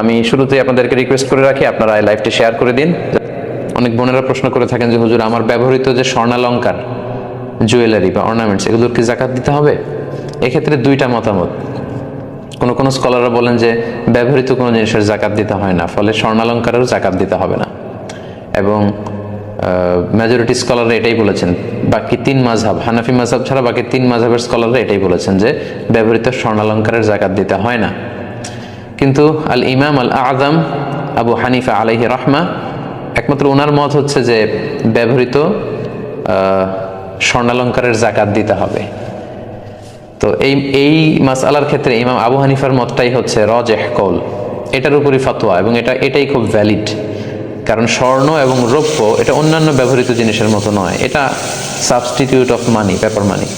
আমি শুরুতেই আপনাদেরকে রিকোয়েস্ট করে রাখি, আপনারা এই লাইভটি শেয়ার করে দিন। অনেক বোনেরা প্রশ্ন করে থাকেন যে হুজুর, আমার ব্যবহৃত যে স্বর্ণালঙ্কার, জুয়েলারি বা অর্নামেন্টস, এগুলোর কি জাকাত দিতে হবে? এক্ষেত্রে দুইটা মতামত। কোন স্কলাররা বলেন যে ব্যবহৃত কোনো জিনিসের জাকাত দিতে হয় না, ফলে স্বর্ণালঙ্কারেরও জাকাত দিতে হবে না, এবং মেজরিটি স্কলাররা এটাই বলেছেন। বাকি তিন মাযহাব, হানাফি মাযহাব ছাড়া বাকি তিন মাযহাবের স্কলাররা এটাই বলেছেন যে ব্যবহৃত স্বর্ণালঙ্কারের জাকাত দিতে হয় না। কিন্তু আল ইমাম আল আযম আবু হানিফা আলাইহি রাহমা, একমাত্র ওনার মত হচ্ছে যে ব্যবহৃত স্বর্ণালঙ্কারের জাকাত দিতে হবে। তো এই মাসআলার ক্ষেত্রে ইমাম আবু হানিফার মতটাই হচ্ছে রাজিহ কওল, এটার উপরই ফতোয়া, এবং এটাই খুব ভ্যালিড। কারণ স্বর্ণ এবং রৌপ্য এটা অন্যান্য ব্যবহৃত জিনিসের মতো নয়, এটা substitute of money, paper money,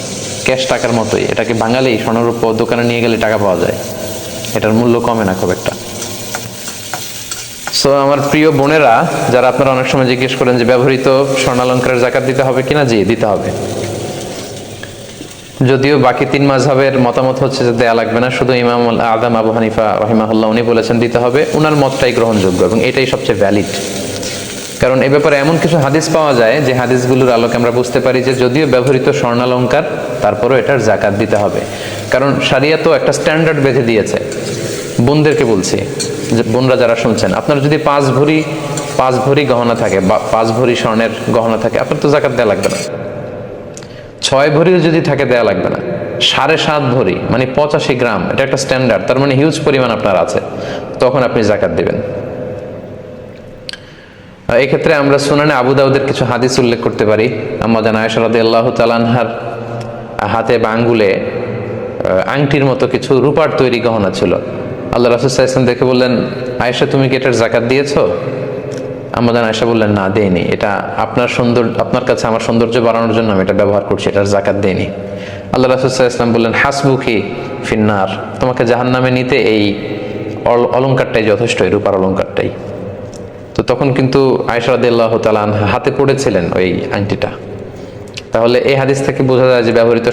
cash টাকার মতোই। এটাকে বাঙালি স্বর্ণরৌপ্য দোকানে নিয়ে গেলে টাকা পাওয়া যায়, এটার মূল্য কমে না খুব একটা। সো আমার প্রিয় বোনেরা, যারা আপনারা অনেক সময় জিজ্ঞেস করেন যে ব্যবহৃত স্বর্ণালঙ্কারের জাকাত দিতে হবে কিনা, জি দিতে হবে। যদিও বাকি তিন মাযহাবের মতামত হচ্ছে যে দেয়া লাগবে না, শুধু ইমাম আল আযম আবু হানিফা রাহিমাহুল্লাহ উনি বলেছেন দিতে হবে, উনার মতটাই গ্রহণযোগ্য এবং এটাই সবচেয়ে ভ্যালিড। কারণ এ ব্যাপারে এমন কিছু হাদিস পাওয়া যায় যে হাদিসগুলোর আলোকে আমরা বুঝতে পারি যে যদিও ব্যবহৃত স্বর্ণালঙ্কার, তারপরেও এটার জাকাত দিতে হবে। কারণ শরিয়ত তো একটা স্ট্যান্ডার্ড বেঁধে দিয়েছে। বোনদেরকে বলছি, যে বোনরা যারা শুনছেন, আপনার যদি পাঁচ ভরি গহনা থাকে বা 5 ভরি স্বর্ণের গহনা থাকে, আপনার তো জাকাত দেওয়া লাগবে না। 6 ভরিও যদি থাকে দেওয়া লাগবে না। 7.5 ভরি মানে 85 গ্রাম, এটা একটা স্ট্যান্ডার্ড, তার মানে হিউজ পরিমাণ আপনার আছে, তখন আপনি জাকাত দিবেন। এই ক্ষেত্রে আমরা সুনানে আবু দাউদের কিছু হাদিস উল্লেখ করতে পারি। আম্মা জান আয়েশা রাদিয়াল্লাহু তাআলা আনহার হাতে বা আঙ্গুলে আংটির মতো কিছু রূপার তৈরি গহনা ছিল। আল্লাহ রাসূল সাল্লাল্লাহু আলাইহি ওয়াসাল্লাম দেখে বললেন, আয়েশা তুমি কি এটার জাকাত দিয়েছো? আম্মা জান আয়েশা বললেন, না দেইনি, এটা আপনার কাছে আমার সৌন্দর্য বাড়ানোর জন্য আমি এটা ব্যবহার করছি, এটার জাকাত দেইনি। আল্লাহ রাসূল সাল্লাল্লাহু আলাইহি ওয়াসাল্লাম বললেন, হাসবুকি ফিন্নার, তোমাকে জাহান্নামে নিতে এই অলংকারটাই যথেষ্ট, এই রূপার অলংকারটাই। তো তখন কিন্তু আয়েশা রাদিয়াল্লাহু তাআলা আনহা হাতে পড়েছিলেন ওই আংটিটা। তাহলে এই হাদিস থেকে বোঝা যায় যে ব্যবহৃত